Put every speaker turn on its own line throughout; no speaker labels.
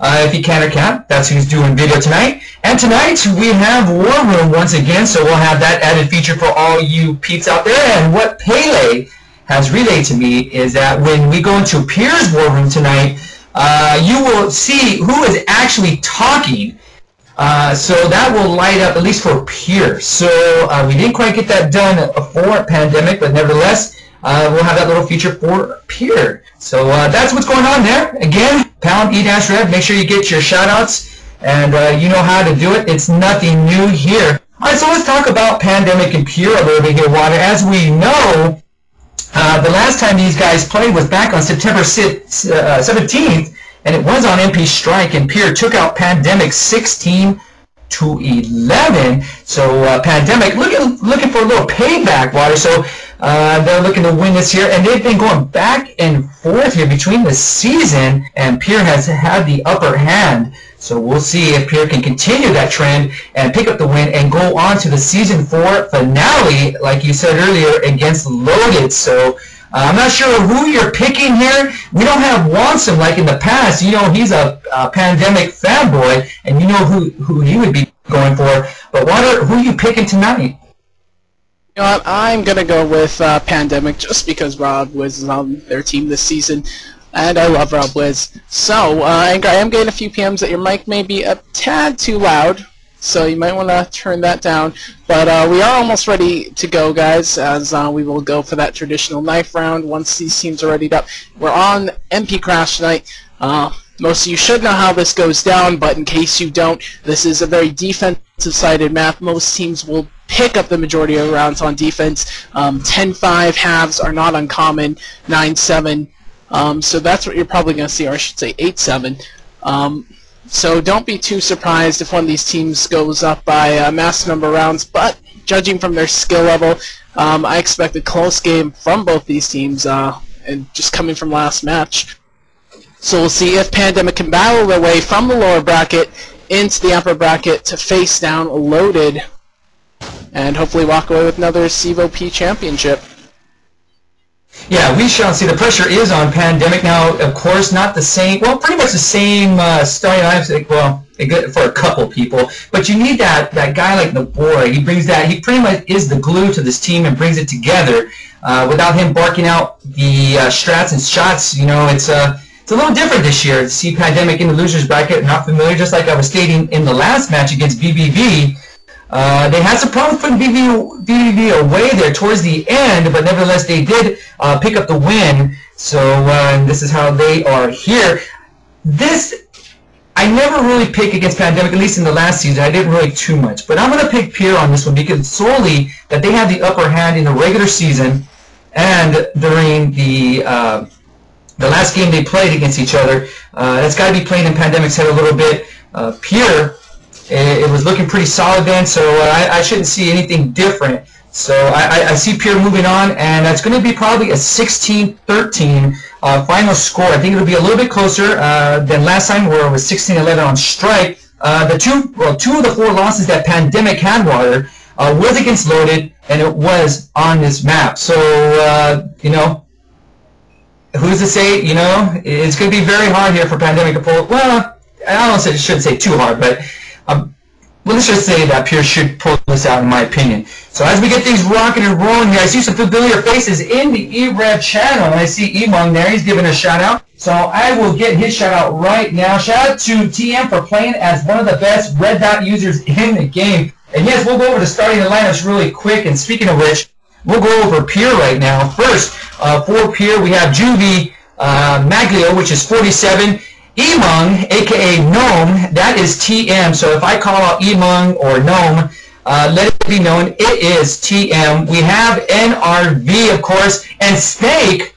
if you can or can't. That's who's doing video tonight. And tonight we have War Room once again, so we'll have that added feature for all you peeps out there. And what Pele has relayed to me is that when we go into Pierre's War Room tonight, you will see who is actually talking. So that will light up, at least for Pierre. So we didn't quite get that done for Pandemic, but nevertheless, we'll have that little feature for Pierre. So that's what's going on there. Again, pound e-rev. Make sure you get your shout-outs, and you know how to do it. It's nothing new here. All right, so let's talk about Pandemic and Pierre a little bit here, Water. As we know, the last time these guys played was back on September 17th, and it was on MP Strike, and Pierre took out Pandemic 16-11. So Pandemic looking for a little payback, Water. So they're looking to win this here, and they've been going back and forth here between the season, and Pierre has had the upper hand. So we'll see if Pierre can continue that trend and pick up the win and go on to the Season 4 finale, like you said earlier, against Loaded. So I'm not sure who you're picking here. We don't have Wansom like in the past. You know, he's a Pandemic fanboy, and you know who he would be going for. But who are you picking tonight?
You know what, I'm going to go with Pandemic just because Rob Wiz is on their team this season, and I love Rob Wiz. So, I am getting a few PMs that your mic may be a tad too loud, so you might want to turn that down. But we are almost ready to go, guys, as we will go for that traditional knife round once these teams are readied up. We're on MP Crash tonight. Most of you should know how this goes down, but in case you don't, this is a very defensive-sided map. Most teams will pick up the majority of rounds on defense. 10-5 halves are not uncommon, 9-7. So that's what you're probably going to see, or I should say 8-7. So don't be too surprised if one of these teams goes up by a massive number of rounds, but judging from their skill level, I expect a close game from both these teams, and just coming from last match. So we'll see if Pandemic can battle their way from the lower bracket into the upper bracket to face down Loaded, and hopefully walk away with another CVOP championship.
Yeah, we shall see. The pressure is on Pandemic now. Of course, not the same. Well, pretty much the same starting lineup. Well, for a couple people, but you need that guy like Nabora. He brings that. He pretty much is the glue to this team and brings it together. Without him barking out the strats and shots, you know, it's a little different this year. To see Pandemic in the losers bracket, not familiar. Just like I was stating in the last match against BBV. They had some problems putting BBV away there towards the end, but nevertheless they did pick up the win. So this is how they are here. I never really pick against Pandemic, at least in the last season. I didn't really too much. But I'm going to pick Pierre on this one because solely that they had the upper hand in the regular season and during the last game they played against each other. That's got to be playing in Pandemic's head a little bit. Pierre, it was looking pretty solid then, so I shouldn't see anything different. So I see Pierre moving on, and that's going to be probably a 16-13 final score. I think it'll be a little bit closer than last time, where it was 16-11 on Strike. Two of the four losses that Pandemic had, Water, was against Loaded, and it was on this map. So, you know, who's to say, you know, it's going to be very hard here for Pandemic to pull. Well, I shouldn't say too hard, but well, let's just say that Pierre should pull this out, in my opinion. So as we get things rocking and rolling here, I see some familiar faces in the e-rev channel, and I see Emong there. He's giving a shout-out. So I will get his shout-out right now. Shout-out to TM for playing as one of the best red dot users in the game. And yes, we'll go over the starting lineups really quick. And speaking of which, we'll go over Pierre right now. First, for Pierre, we have Juvie Maglio, which is 47. Emong, a.k.a. Gnome, that is TM. So if I call out Emong or Gnome, let it be known it is TM. We have NRV, of course, and Snake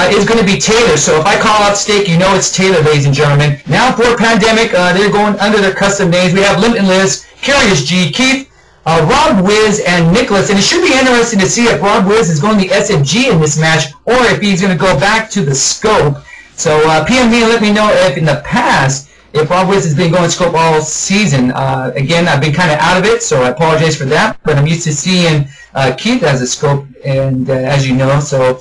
is going to be Taylor. So if I call out Snake, you know it's Taylor, ladies and gentlemen. Now for Pandemic, they're going under their custom names. We have Limit Liz, Curious G, Keith, Rob Wiz, and Nicholas. And it should be interesting to see if Rob Wiz is going the SMG in this match, or if he's going to go back to the scope. So PM me and let me know if in the past, if Rob Wiz has been going scope all season. Again, I've been kind of out of it, so I apologize for that. But I'm used to seeing Keith as a scope, and as you know, so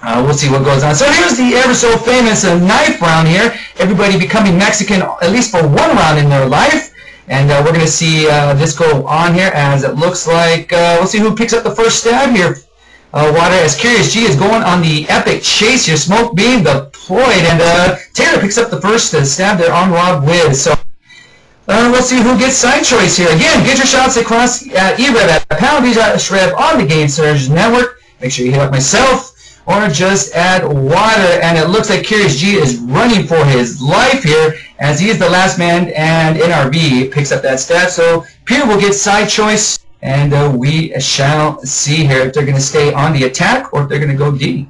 We'll see what goes on. So here's the ever so famous knife round here. Everybody becoming Mexican at least for one round in their life. And we're going to see this go on here as it looks like, we'll see who picks up the first stab here. Water, as Curious G is going on the epic chase here. Smoke being deployed. And Taylor picks up the first stab there on Rob Wiz. So let's see who gets side choice here. Again, get your shots across at e-rev at #rev on the Game Surge Network. Make sure you hit up myself or just add water. And it looks like Curious G is running for his life here as he is the last man, and NRV picks up that stab. So Pierre will get side choice, and we shall see here if they're going to stay on the attack or if they're going to go D.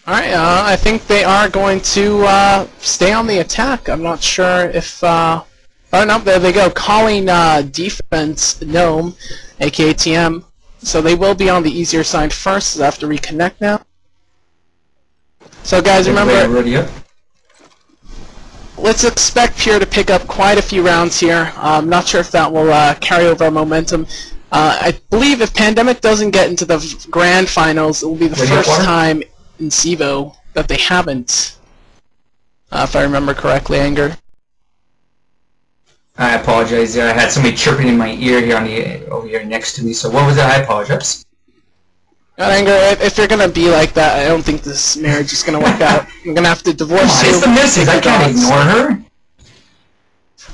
Alright, I think they are going to stay on the attack. I'm not sure if... oh no, there they go. Calling defense Gnome, aka TM. So they will be on the easier side first. So they have to reconnect now. So guys, remember, let's expect Pure to pick up quite a few rounds here. I'm not sure if that will carry over our momentum. I believe if Pandemic doesn't get into the grand finals, it will be the first time in SIVO that they haven't. If I remember correctly, Anger.
I apologize there. I had somebody chirping in my ear here on the over here next to me. So what was that? I apologize.
Anger, if you're gonna be like that, I don't think this marriage is gonna work out. I'm gonna have to divorce you.
It's the missus. I can't ignore her.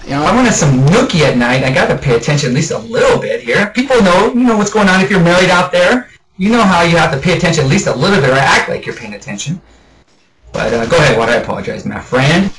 You know,
I wanted some nookie at night. I got to pay attention at least a little bit here. People know, you know what's going on if you're married out there. You know how you have to pay attention at least a little bit or act like you're paying attention. But go ahead, Water. I apologize, my friend.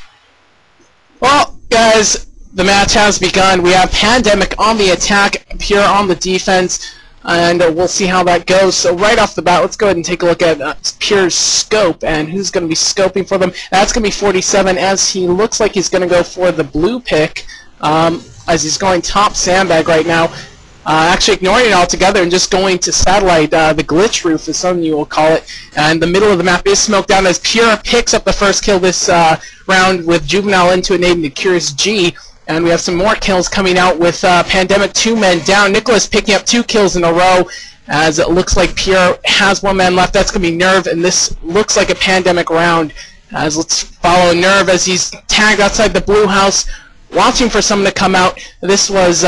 Well, guys, the match has begun. We have Pandemic on the attack, Pure on the defense, and we'll see how that goes. So right off the bat, let's go ahead and take a look at Pure's scope and who's going to be scoping for them. That's going to be 47, as he looks like he's going to go for the blue pick, as he's going top sandbag right now. Actually ignoring it altogether and just going to satellite, the glitch roof is something you will call it. And the middle of the map is smoked down as Pure picks up the first kill this round with Juvenile into a name to Curious G. And we have some more kills coming out with Pandemic 2 men down. Nicholas picking up 2 kills in a row as it looks like Pure has 1 man left. That's going to be Nerve, and this looks like a Pandemic round. As let's follow Nerve as he's tagged outside the blue house, watching for someone to come out. This was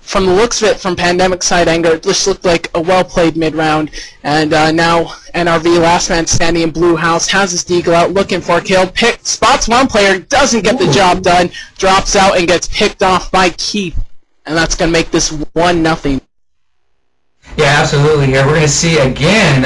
from the looks of it, from Pandemic side, Anger, it just looked like a well-played mid-round. And now NRV, last man standing in blue house, has his deagle out, looking for a kill. Spots one player, doesn't get the job done, drops out and gets picked off by Keith. And that's going to make this 1-0.
Yeah, absolutely. Here we're going to see again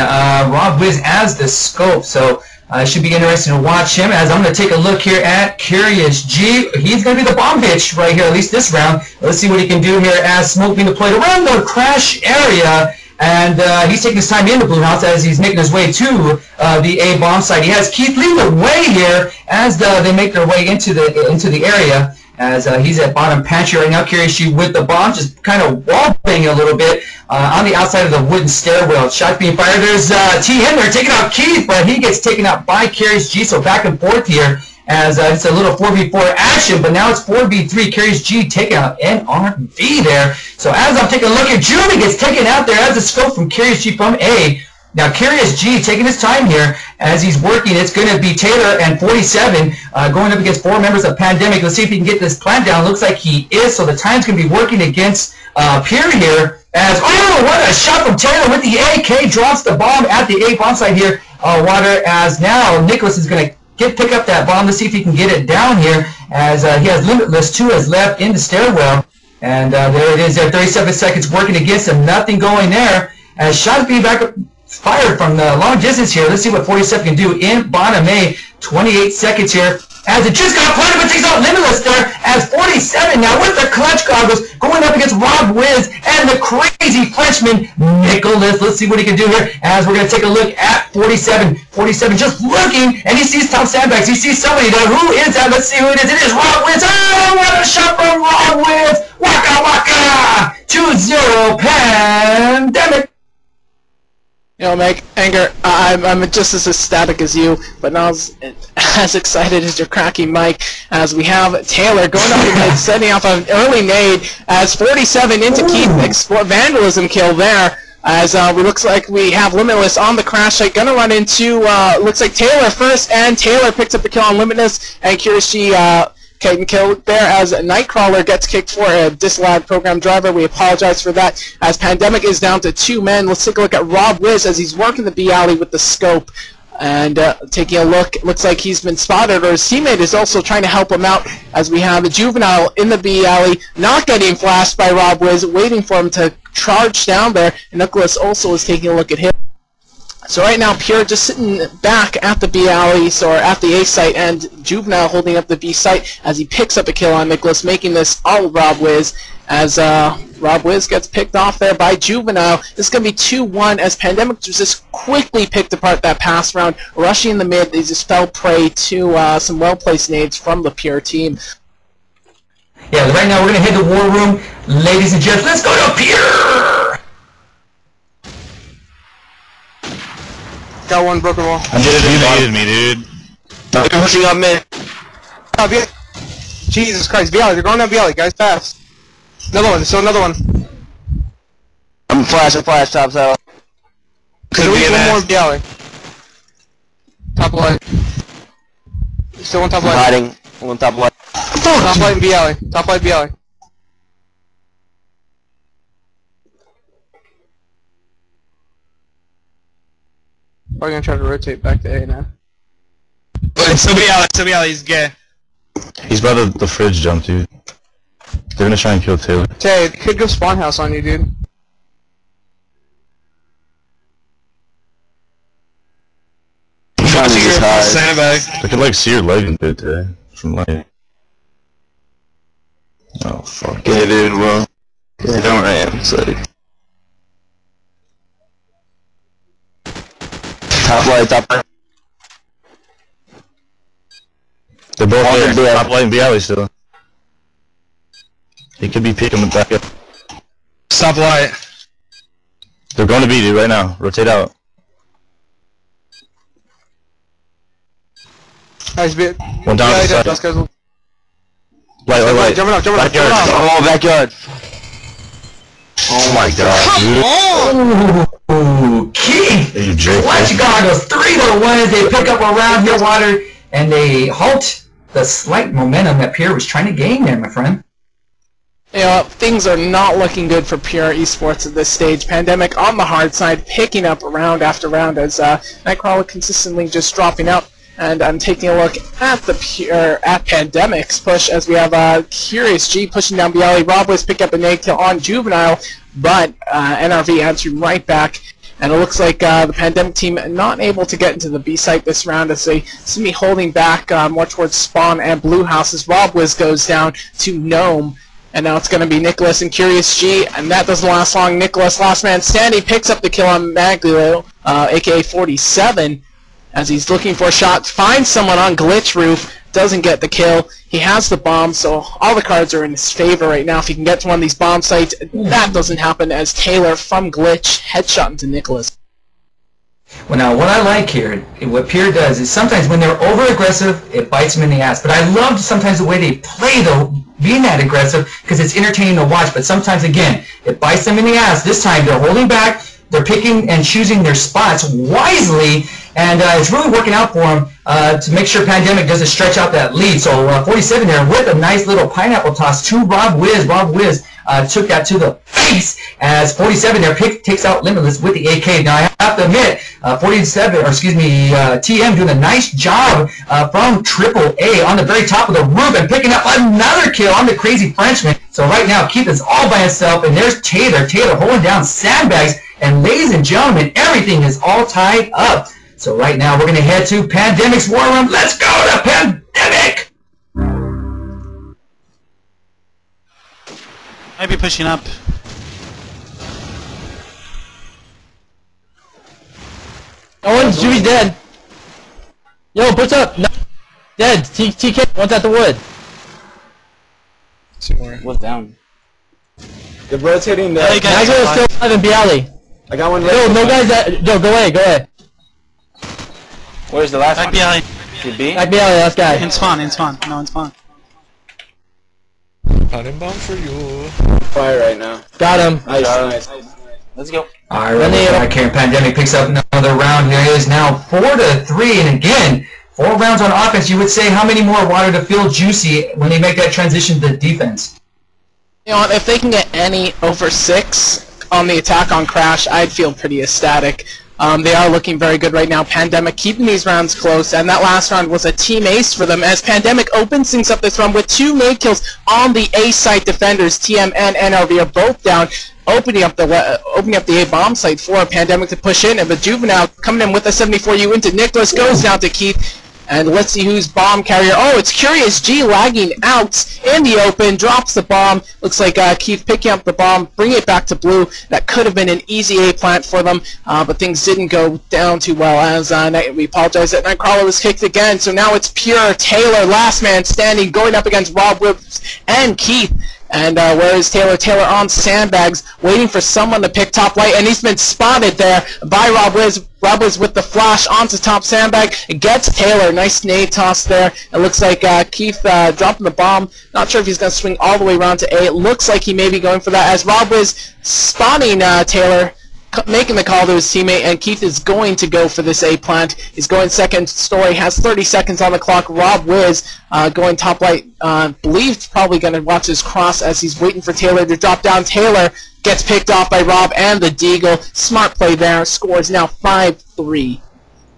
Rob Wiz as the scope. So it should be interesting to watch him, as I'm going to take a look here at Curious G. He's going to be the bomb bitch right here, at least this round. Let's see what he can do here as smoke being deployed around the crash area. And he's taking his time in the blue house as he's making his way to the A bomb site. He has Keith leading the way here as they make their way into the area. As he's at bottom pantry right now. Curious G with the bomb, just kind of wall banging a little bit on the outside of the wooden stairwell. Shot being fired. There's T in there taking out Keith, but he gets taken out by Curious G. So back and forth here as it's a little 4v4 action, but now it's 4v3. Curious G taking out NRV there. So as I'm taking a look at Julie gets taken out there as a scope from Curious G from A. Now, Curious G taking his time here as he's working. It's going to be Taylor and 47 going up against 4 members of Pandemic. Let's see if he can get this plant down. Looks like he is, so the time's going to be working against Pierre here. As, oh, what a shot from Taylor with the AK. Drops the bomb at the A bomb site here. Water, as now Nicholas is going to pick up that bomb. Let's see if he can get it down here as he has Limitless 2 has left in the stairwell. And there it is there. 37 seconds working against him. Nothing going there. As shots being back up. Fired from the long distance here. Let's see what 47 can do in bottom A. 28 seconds here. As it just got planted, but takes out Limitless there. As 47 now with the clutch goggles going up against Rob Wiz and the crazy Frenchman Nicholas. Let's see what he can do here. As we're going to take a look at 47. 47 just looking, and he sees top sandbags. He sees somebody there. Who is that? Let's see who it is. It is Rob Wiz. Oh, what a shot from Rob Wiz. Waka waka. 2-0 Pandemic.
You know, Meg, Anger, I'm just as ecstatic as you, but not as excited as your cracking mic, as we have Taylor going up the mid, setting off an early nade, as 47 into Keith, vandalism kill there. As looks like we have Limitless on the crash site. Gonna run into, looks like Taylor first, and Taylor picks up the kill on Limitless, and Curious G getting killed there as Nightcrawler gets kicked for a disallowed program driver. We apologize for that, as Pandemic is down to 2 men. Let's take a look at Rob Wiz as he's working the B alley with the scope. And taking a look, it looks like he's been spotted, or his teammate is also trying to help him out, as we have a Juvenile in the B alley, not getting flashed by Rob Wiz, waiting for him to charge down there, and Nicholas also is taking a look at him. So right now, Pure just sitting back at the B alley, or at the A site, and Juvenile holding up the B site as he picks up a kill on Nicholas, making this all Rob Wiz, as Rob Wiz gets picked off there by Juvenile. This is going to be 2-1 as Pandemic just quickly picked apart that pass round, rushing in the mid. They just fell prey to some well-placed nades from the Pure team.
Yeah, right now we're going to hit the war room. Ladies and gents, let's go to Pure!
Got one broken wall.
I did it. You baited me, dude.
They're pushing up mid. Jesus Christ, Bialy, they're going down Bialy, guys, fast. Another one, still another one.
I'm flash, top side.
Could we one more Bialy? Top light. Still one top light.
Hiding. One top light.
Top light and Bialy. Top light Bialy. Probably gonna try to rotate back to A now.
It's Bialy, he's gay.
He's by the fridge jump, dude. They're gonna try and kill Taylor.
Tay, they could go spawn house on you, dude.
Trying to just hide.
Sandbag.
I could like see your leg a bit today from light. Oh fuck. Yeah, dude. Well, yeah, don't ram. It's like top light, top light. They're both there. Top light and Bialy still. He could be picking them back up.
Stop light.
They're going to be, dude, right now. Rotate out.
Nice bit.
One down to the side. Light.
Jumping up.
Backyard. Oh, backyard. Oh my god, dude.
Ooh, Keith!
Hey, you jerk.
Clutch goggles, 3-1 as they pick up around here water, and they halt the slight momentum that Pierre was trying to gain there, my friend.
You know, things are not looking good for Pure Esports at this stage. Pandemic on the hard side, picking up round after round as Nightcrawler consistently just dropping out. And I'm taking a look at the Pandemic's push as we have Curious G pushing down Bialy. Rob was picked up a nade kill on Juvenile, but NRV answered right back. And it looks like the Pandemic team not able to get into the B site this round as they seem to be holding back more towards Spawn and Blue House as Rob Wiz goes down to Gnome. And now it's going to be Nicholas and Curious G, and that doesn't last long. Nicholas, last man standing, picks up the kill on Maglio, aka 47, as he's looking for a shot, finds someone on Glitch Roof, doesn't get the kill. He has the bomb, so all the cards are in his favor right now. If he can get to one of these bomb sites, that doesn't happen as Taylor from Glitch headshot into Nicholas.
Well, now, what I like here, what Pierre does, is sometimes when they're over-aggressive, it bites them in the ass. But I love sometimes the way they play, though, being that aggressive, because it's entertaining to watch. But sometimes, again, it bites them in the ass. This time, they're holding back, they're picking and choosing their spots wisely, and it's really working out for them to make sure Pandemic doesn't stretch out that lead. So 47 there with a nice little pineapple toss to Rob Wiz. Rob Wiz took that to the face as 47 there takes out Limitless with the AK. Now I have to admit, TM doing a nice job from Triple A on the very top of the roof and picking up another kill on the Crazy Frenchman. So right now, Keith is all by himself, and there's Taylor. Taylor holding down sandbags, and ladies and gentlemen, everything is all tied up. So right now, we're going to head to Pandemic's War Room. Let's go to Pandemic!
Might be pushing up.
One's Dewey dead. Yo, push up. No. Dead. TK. One's at the wood.
Two more.
One's down.
They're rotating
Hey, guys,
Nigel is still alive in Bialy.
I got one
Yo, no guys that. Yo, go away.
Where's the last
Back
one?
behind.
Should be.
Back Bialy, last guy.
In spawn. No, in spawn.
Not inbound for you.
fire right now.
Got him.
Nice. Let's go.
All right, back here. Pandemic picks up another round. Here it is now 4-3, and again, 4 rounds on offense. You would say how many more water to feel juicy when they make that transition to defense?
You know, if they can get any over 6 on the attack on Crash, I'd feel pretty ecstatic. They are looking very good right now. Pandemic keeping these rounds close, and that last round was a team ace for them as Pandemic opens things up this round with 2 nade kills on the A site defenders. TM and NRV are both down, opening up the A bomb site for Pandemic to push in, and the Juvenile coming in with a 74U into Nicholas goes down to Keith. And let's see who's bomb carrier. Oh, it's Curious G lagging out in the open, drops the bomb. Looks like Keith picking up the bomb, bringing it back to blue. That could have been an easy A plant for them, but things didn't go down too well as we apologize that Nightcrawler was kicked again. So now it's pure Taylor, last man standing, going up against Rob Whips and Keith. And where is Taylor? Taylor on sandbags, waiting for someone to pick top right, and he's been spotted there by Rob Wiz. Rob Wiz with the flash onto top sandbag. It gets Taylor. Nice nade toss there. It looks like Keith dropping the bomb. Not sure if he's going to swing all the way around to A. It looks like he may be going for that as Rob Wiz spotting Taylor, making the call to his teammate, and Keith is going to go for this A plant. He's going second story, has 30 seconds on the clock. Rob Wiz going top right, believes probably going to watch his cross as he's waiting for Taylor to drop down. Taylor gets picked off by Rob and the Deagle. Smart play there. Score is now 5-3.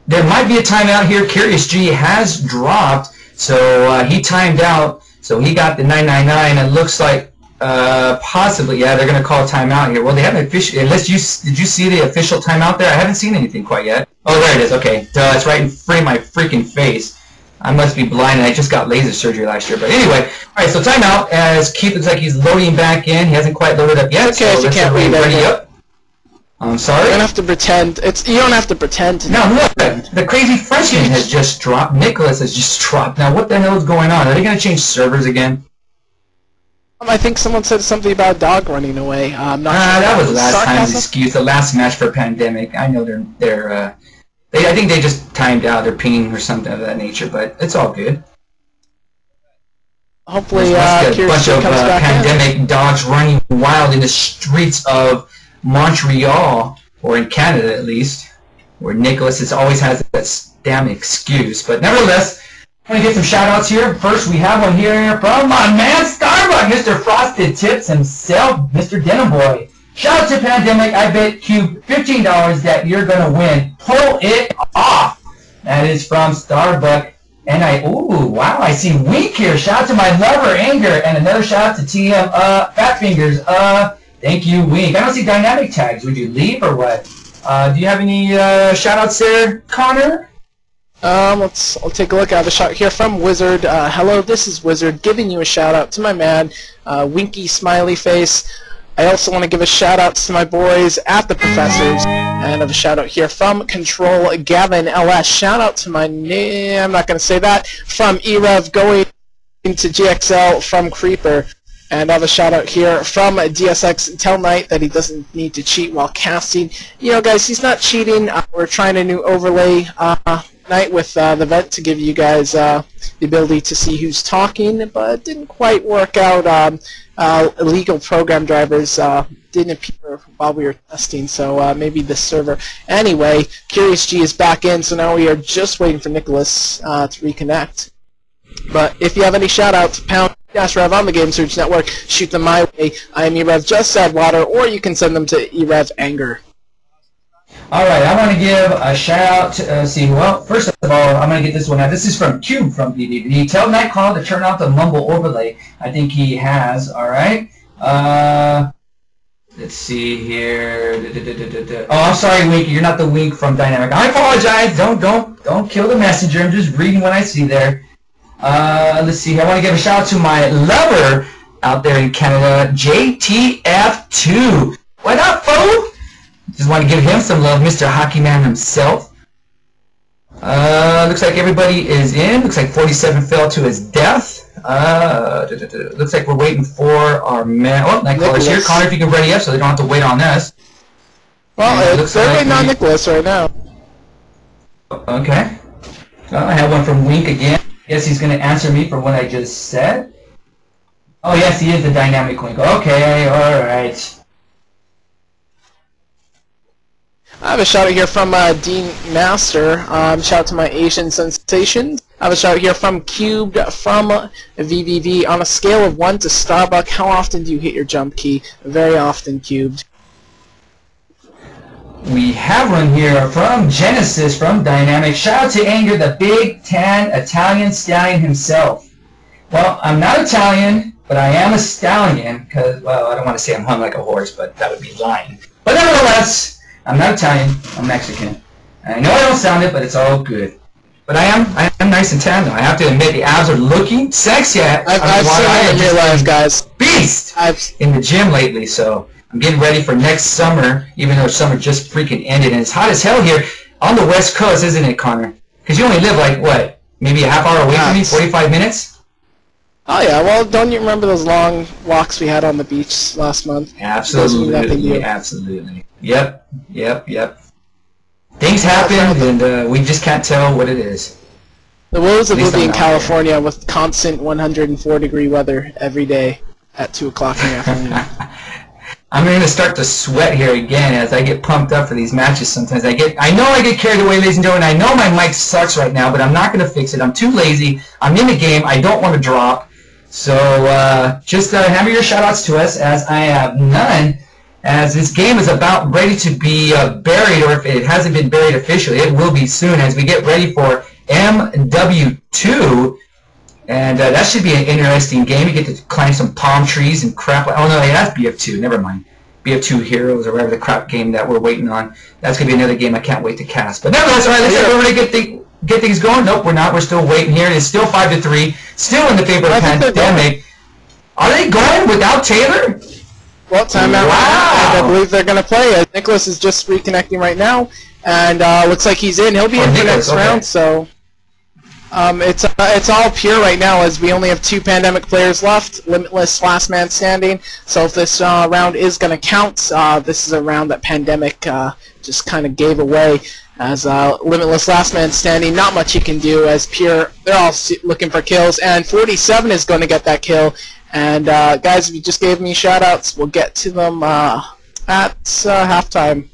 There might be a timeout here. Curious G has dropped, so he timed out. So he got the 999. It looks like possibly, yeah, they're going to call a timeout here. Well, they haven't officially, unless did you see the official timeout there? I haven't seen anything quite yet. Oh, there it is. Okay, duh, it's right in front of my freaking face. I must be blind, and I just got laser surgery last year. But anyway, all right, so timeout as Keith looks like he's loading back in. He hasn't quite loaded up yet.
Okay,
so
if you can't read
ready up. I'm sorry?
You don't have to pretend. You don't have to pretend to.
Now, look, the crazy Frenchman has just dropped. Nicholas has just dropped. Now, what the hell is going on? Are they going to change servers again?
I think someone said something about a dog running away. I'm not sure.
That was last time's excuse. The last match for Pandemic. I know I think they just timed out. They're pinging or something of that nature, but it's all good.
Hopefully,
a bunch of
comes back
Pandemic dogs running wild in the streets of Montreal, or in Canada at least, where Nicholas always has that damn excuse. But nevertheless, I'm going to get some shout-outs here. First, we have one here from my man Starbuck, Mr. Frosted Tips himself, Mr. Denim Boy. Shout out to Pandemic. I bet Cube $15 that you're going to win. Pull it off. That is from Starbuck. And ooh, wow, I see Wink here. Shout out to my lover, Anger. And another shout out to TM, Fat Fingers. Thank you, Wink. I don't see dynamic tags. Would you leave or what? Do you have any shout-outs there, Connor?
I'll take a look. I have a shout here from Wizard. Hello, this is Wizard, giving you a shout out to my man, Winky Smiley Face. I also want to give a shout out to my boys at the Professors, and I have a shout out here from Control Gavin LS. Shout out to my name, I'm not going to say that, from e-rev going into GXL from Creeper. And I have a shout out here from DSX. Tell Knight that he doesn't need to cheat while casting. You know, guys, he's not cheating. We're trying a new overlay night with the vent to give you guys the ability to see who's talking, but it didn't quite work out. Illegal program drivers didn't appear while we were testing, so maybe the server. Anyway, Curious G is back in, so now we are just waiting for Nicholas to reconnect. But if you have any shout-outs, #Rev on the Game Search Network, shoot them my way. I am e-rev, just add water, or you can send them to e-rev anger.
Alright, I want to give a shout-out to, well, first of all, I'm going to get this one out. This is from Cube from BDB. Tell Nightcrawler to turn off the mumble overlay. I think he has, alright. Let's see here. Oh, I'm sorry, Wink. You're not the Wink from Dynamic. I apologize. Don't kill the messenger. I'm just reading what I see there. Let's see. I want to give a shout out to my lover out there in Canada, JTF2. What up, fool? Just want to give him some love, Mr. Hockey Man himself. Looks like everybody is in. Looks like 47 fell to his death. Looks like we're waiting for our man. Oh, Nightcrawler's here. Connor, if you can ready up so they don't have to wait on us.
Well, they're waiting on Nicholas right now.
Okay. I have one from Wink again. Guess he's going to answer me for what I just said. Oh, yes, he is the dynamic Wink. Okay, alright.
I have a shout out here from Dean Master. Shout out to my Asian sensations. I have a shout out here from Cubed from VVV. On a scale of 1 to Starbuck, how often do you hit your jump key? Very often, Cubed.
We have one here from Genesis, from Dynamic. Shout out to Anger, the big tan Italian stallion himself. Well, I'm not Italian, but I am a stallion, because, well, I don't want to say I'm hung like a horse, but that would be lying. But nevertheless, I'm not Italian, I'm Mexican. And I know I don't sound it, but it's all good. But I am nice and tan, though. I have to admit, the abs are looking sexy.
I've seen it in real life, guys.
Beast in the gym lately, so I'm getting ready for next summer, even though summer just freaking ended. And it's hot as hell here on the West Coast, isn't it, Connor? Because you only live, like, what, maybe a half hour away from me, 45 minutes?
Oh, yeah, well, don't you remember those long walks we had on the beach last month?
Absolutely, absolutely. Yep. Things happen, and we just can't tell what it is.
The woes of living in California with constant 104-degree weather every day at 2 o'clock in the afternoon.
I'm going to start to sweat here again as I get pumped up for these matches sometimes. I know I get carried away, ladies and gentlemen. I know my mic sucks right now, but I'm not going to fix it. I'm too lazy. I'm in the game. I don't want to drop. So just hammer your shout-outs to us, as I have none, as this game is about ready to be buried, or if it hasn't been buried officially, it will be soon as we get ready for MW2. And that should be an interesting game. You get to climb some palm trees and crap. Oh, no, that's BF2. Never mind. BF2 Heroes, or whatever the crap game that we're waiting on. That's going to be another game I can't wait to cast. But nevertheless, all right, let's everybody get things going. Nope, we're not. We're still waiting here. It's still 5-3. Still in the favor of Pandemic. Are they going without Taylor?
Well, timeout. Wow. And I believe they're going to play. Nicholas is just reconnecting right now. And looks like he's in. He'll be in for next round, so... it's all pure right now, as we only have 2 Pandemic players left. Limitless, last man standing. So if this round is going to count, this is a round that Pandemic just kind of gave away. As Limitless, last man standing, not much he can do. As pure, they're all looking for kills, and 47 is going to get that kill. And guys, if you just gave me shoutouts, we'll get to them at halftime.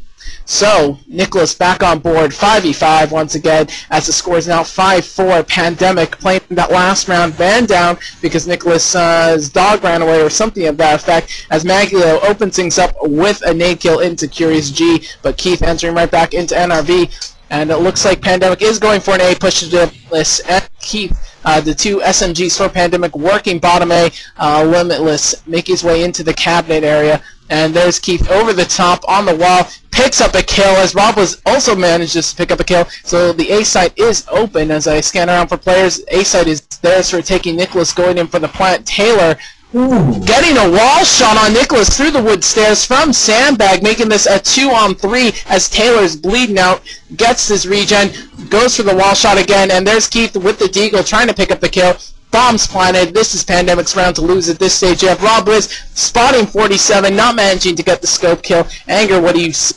So, Nicholas back on board, 5v5 once again, as the score is now 5-4. Pandemic playing that last round, banned down because Nicholas's dog ran away or something of that effect, as Maglio opens things up with a nade kill into Curious G, but Keith entering right back into NRV, and it looks like Pandemic is going for an A push to Limitless, and Keith, the 2 SMGs for Pandemic working bottom A, Limitless making his way into the cabinet area. And there's Keith over the top on the wall, picks up a kill, as Rob was also manages to pick up a kill. So the A site is open as I scan around for players. A site is there for taking Nicholas, going in for the plant. Taylor getting a wall shot on Nicholas through the wood stairs from Sandbag, making this a 2-on-3 as Taylor's bleeding out, gets his regen, goes for the wall shot again, and there's Keith with the deagle trying to pick up the kill. Bombs planted. This is Pandemic's round to lose at this stage. You have Rob Wiz spotting 47, not managing to get the scope kill. Anger, what do you see?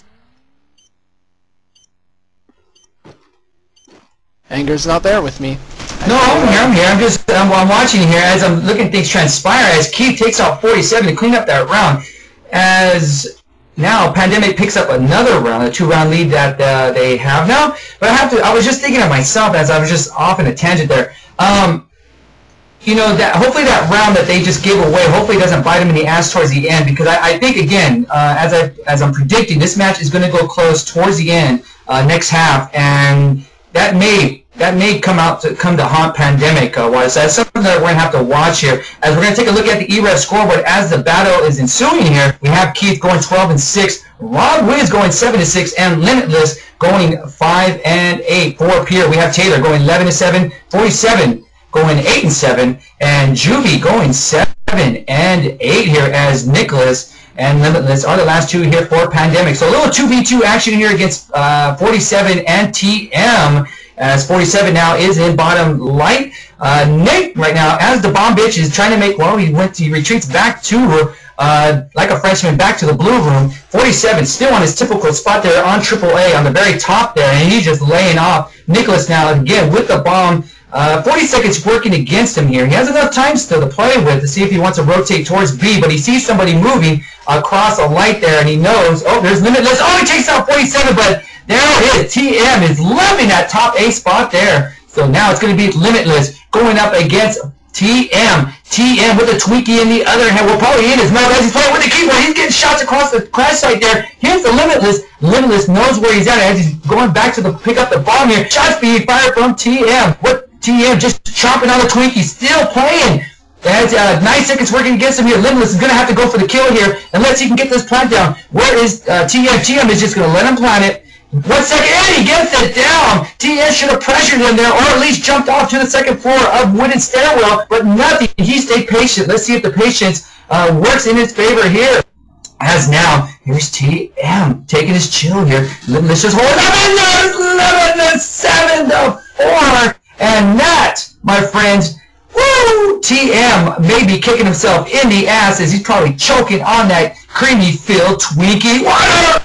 Anger's not there with me.
No, I'm here. I'm watching here as I'm looking at things transpire as Keith takes out 47 to clean up that round. As now Pandemic picks up another round, a 2-round lead that they have now. But I was just thinking of myself as I was just off in a tangent there. You know, that hopefully that round that they just gave away, hopefully it doesn't bite them in the ass towards the end, because I think, again, as I'm predicting, this match is going to go close towards the end, next half, and that may come to haunt Pandemic wise. So that's something that we're going to have to watch here. As we're going to take a look at the e-rev scoreboard as the battle is ensuing here. We have Keith going 12-6, Rob Wiz going 7-6, and Limitless going 5-8 for Pierre. We have Taylor going 11-7, 47 going 8-7, and Juvie going 7-8 here, as Nicholas and Limitless are the last 2 here for Pandemic. So a little 2v2 action here against 47 and TM, as 47 now is in bottom light. Nick right now, as the bomb bitch, is trying to make, well, he retreats back to like a Frenchman back to the blue room. 47 still on his typical spot there on AAA on the very top there, and he's just laying off Nicholas now again with the bomb. 40 seconds working against him here. He has enough time still to play with to see if he wants to rotate towards B, but he sees somebody moving across a light there, and he knows, oh, there's Limitless. Oh, he takes out 47, but there it is. TM is loving that top A spot there. So now it's going to be Limitless going up against TM. TM with a Twinkie in the other hand. Well, probably in his mouth as he's playing with the keyboard. He's getting shots across the crash site there. Here's the Limitless. Limitless knows where he's at as he's going back to pick up the bomb here. Shots being fired from TM. What? TM just chomping on the Twinkie. Still playing. As 9 seconds working against him here. Limitless is going to have to go for the kill here unless he can get this plant down. Where is TM? TM is just going to let him plant it. 1 second, and he gets it down. TM should have pressured him there, or at least jumped off to the second floor of wooden stairwell, but nothing. He stayed patient. Let's see if the patience works in his favor here. As now, here's TM taking his chill here. Limitless just holding up, and 7-4, and that, my friends, woo! TM may be kicking himself in the ass as he's probably choking on that creamy-filled Twinkie water.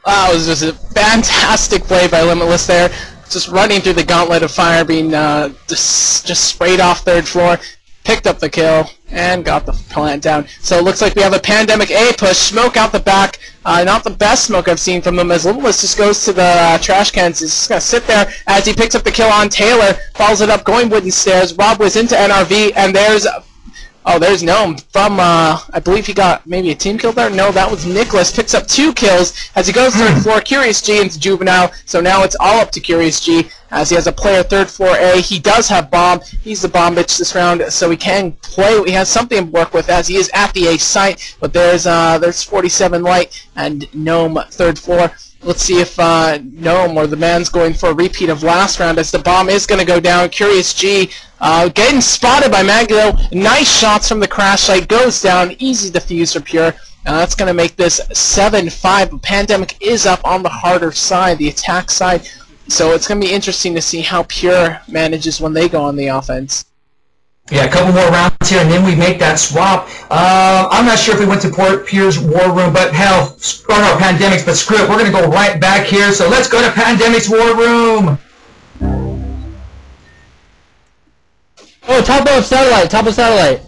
Wow, it was just a fantastic play by Limitless there. Just running through the gauntlet of fire, being just sprayed off third floor. Picked up the kill and got the plant down. So it looks like we have a Pandemic A push. Smoke out the back. Not the best smoke I've seen from them as Limitless just goes to the trash cans. He's just going to sit there as he picks up the kill on Taylor. Follows it up, going wooden stairs. Rob was into NRV, and there's... Oh, there's Gnome from, I believe he got maybe a team kill there? No, that was Nicholas. Picks up 2 kills as he goes to the floor. Curious G into Juvenile, so now it's all up to Curious G as he has a player third floor A. He does have bomb. He's the bomb bitch this round, so he can play. He has something to work with as he is at the A site, but there's 47 Light and Gnome third floor. Let's see if Gnome or the man's going for a repeat of last round as the bomb is going to go down. Curious G getting spotted by Magneto. Nice shots from the crash site. Goes down. Easy defuse for Pure. That's going to make this 7-5. Pandemic is up on the harder side, the attack side. So it's going to be interesting to see how Pure manages when they go on the offense.
Yeah, a couple more rounds here, and then we make that swap. I'm not sure if we went to Pure's War Room, but hell, or no, Pandemics, but screw it. We're going to go right back here, so let's go to Pandemics War Room.
Oh, top of satellite, top of satellite.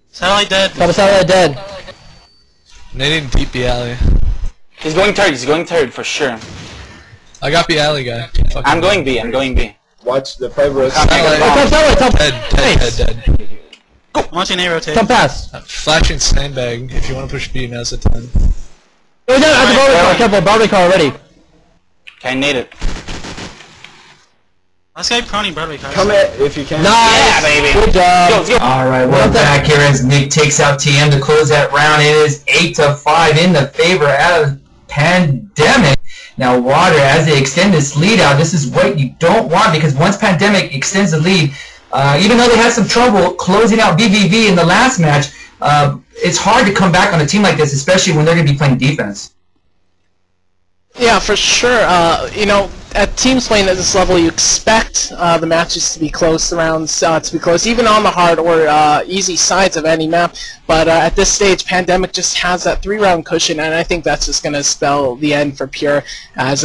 Satellite dead.
Top of satellite dead.
Nading deep B alley.
He's going third for sure.
I got B alley guy.
I'm going B.
Watch the fiber.
Top satellite, top.
Dead.
Go.
Launching A rotate.
Top pass.
Flashing sandbag. If you want to push B, now's the time.
Oh, no, at the Barbie car. Careful, Barbie car already.
Okay, need it.
Let's get proning Broadway cars.
Come at if you can.
Nice.
Yeah, baby.
Good job.
All right, we're back here as Nick takes out TM to close that round. It is 8-5 in the favor of Pandemic. Now, Water, as they extend this lead out, this is what you don't want, because once Pandemic extends the lead, even though they had some trouble closing out BVV in the last match, it's hard to come back on a team like this, especially when they're going to be playing defense.
Yeah, for sure. You know, at teams playing at this level, you expect the matches to be close, the rounds to be close, even on the hard or easy sides of any map. But at this stage, Pandemic just has that 3-round cushion, and I think that's just going to spell the end for Pure, as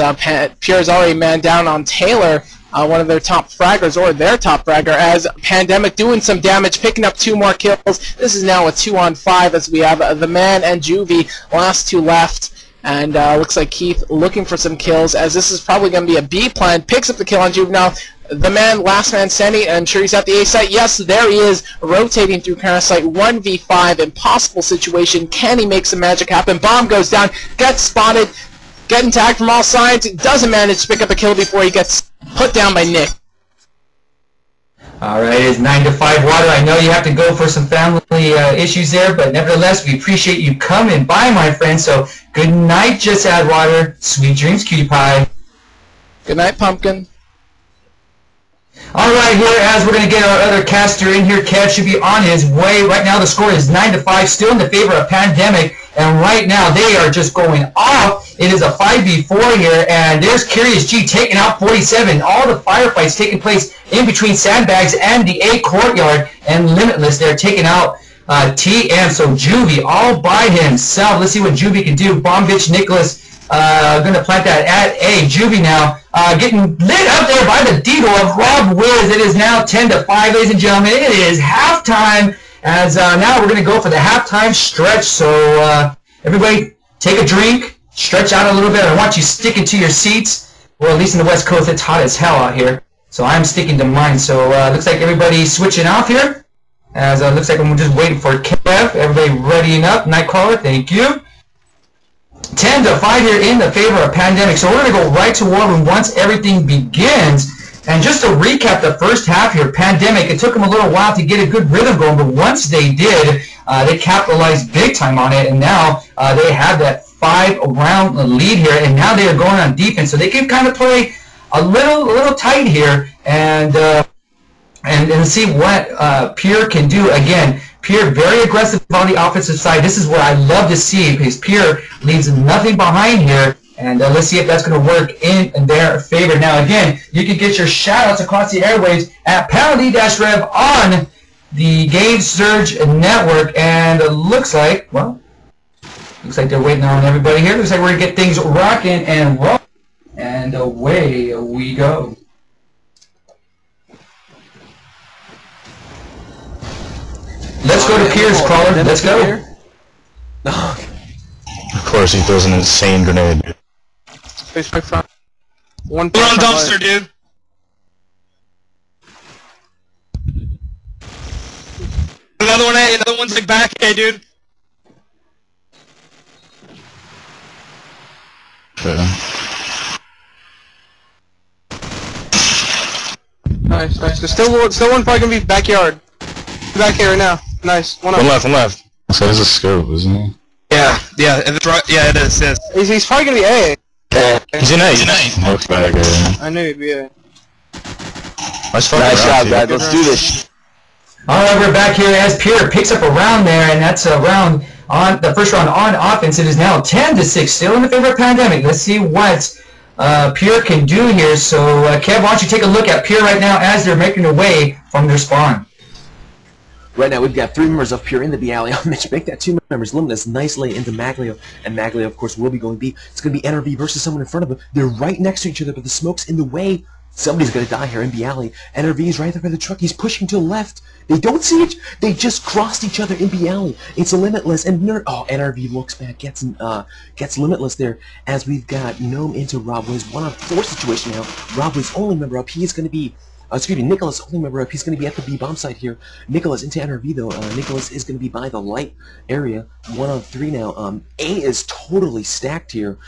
Pure is already man down on Taylor, one of their top fraggers, or their top fragger, as Pandemic doing some damage, picking up 2 more kills. This is now a 2-on-5, as we have the Man and Juvie, last 2 left. And looks like Keith looking for some kills, as this is probably going to be a B plan. Picks up the kill on Juvenile. The man, last man standing. I'm sure he's at the A site. Yes, there he is, rotating through Parasite. 1v5, impossible situation. Can he make some magic happen? Bomb goes down, gets spotted, getting tagged from all sides. Doesn't manage to pick up a kill before he gets put down by Nick.
All right, it's 9-5, Water. I know you have to go for some family issues there, but nevertheless, we appreciate you coming by, my friend. So good night, Just Add Water. Sweet dreams, Cutie Pie.
Good night, Pumpkin.
All right, here, as we're going to get our other caster in here, Kev should be on his way. Right now, the score is 9-5, still in the favor of Pandemic. And right now, they are just going off. It is a 5v4 here, and there's Curious G taking out 47. All the firefights taking place in between Sandbags and the A courtyard, and Limitless, they're taking out TM. So Juvie all by himself. Let's see what Juvie can do. Bomb Bitch Nicholas Gonna plant that at A. Juvie now getting lit up there by the Deagle of Rob Wiz. It is now 10-5, ladies and gentlemen. It is halftime. As now we're gonna go for the halftime stretch. So everybody, take a drink, stretch out a little bit. I want you sticking to your seats. Well, at least in the West Coast, it's hot as hell out here. So I'm sticking to mine. So looks like everybody's switching off here. As looks like I'm just waiting for Kev. Everybody readying up. Nightcrawler, thank you. 10-5 here in the favor of Pandemic. So we're going to go right to war room once everything begins. And just to recap the first half here, Pandemic, it took them a little while to get a good rhythm going, but once they did, they capitalized big time on it, and now they have that 5-round lead here, and now they are going on defense, so they can kind of play a little tight here, and see what Pierre can do. Again, Pierre very aggressive on the offensive side. This is what I love to see, because Pierre leaves nothing behind here. And let's see if that's going to work in their favor. Now, again, you can get your shout-outs across the airwaves at #e-rev on the Game Surge Network. And it looks like, well, looks like they're waiting on everybody here. Looks like we're going to get things rocking and rolling. And away we go. Let's go to Pierre's caller. Let's go.
Of course, he throws an insane grenade.
Face my front. One
We're on dumpster, dude. Another one A, another one's like back A, dude.
Okay.
Nice. There's still one probably gonna be backyard. Back here right now. Nice. One
left. So there's a scope, isn't he?
Yeah, it is, yes.
He's probably gonna be A.
He's in A. Looks back A.
I knew he'd be A.
Nice
job, guys. Let's do this.
All right, we're back here as Pierre picks up a round there, and that's a round on the first round on offense. It is now 10-6, still in the favor of Pandemic. Let's see what Pierre can do here. So, Kev, why don't you take a look at Pierre right now as they're making their way from their spawn.
Right now, we've got 3 members of Pure in the B alley. I'll make that 2 members. Limitless nicely into Maglio, and Maglio, of course, will be going B. It's going to be NRV versus someone in front of them. They're right next to each other, but the smoke's in the way. Somebody's going to die here in B alley. NRV is right there by the truck. He's pushing to the left. They don't see it. They just crossed each other in B alley. It's a Limitless, and NRV looks back, gets Limitless there, as we've got Gnome into Rob Wiz. 1-on-4 situation now. Rob Wiz only member up. He is going to be Nicholas only member up. He's going to be at the B bomb site here. Nicholas into NRV though. Nicholas is going to be by the light area. 1-on-3 now. A is totally stacked here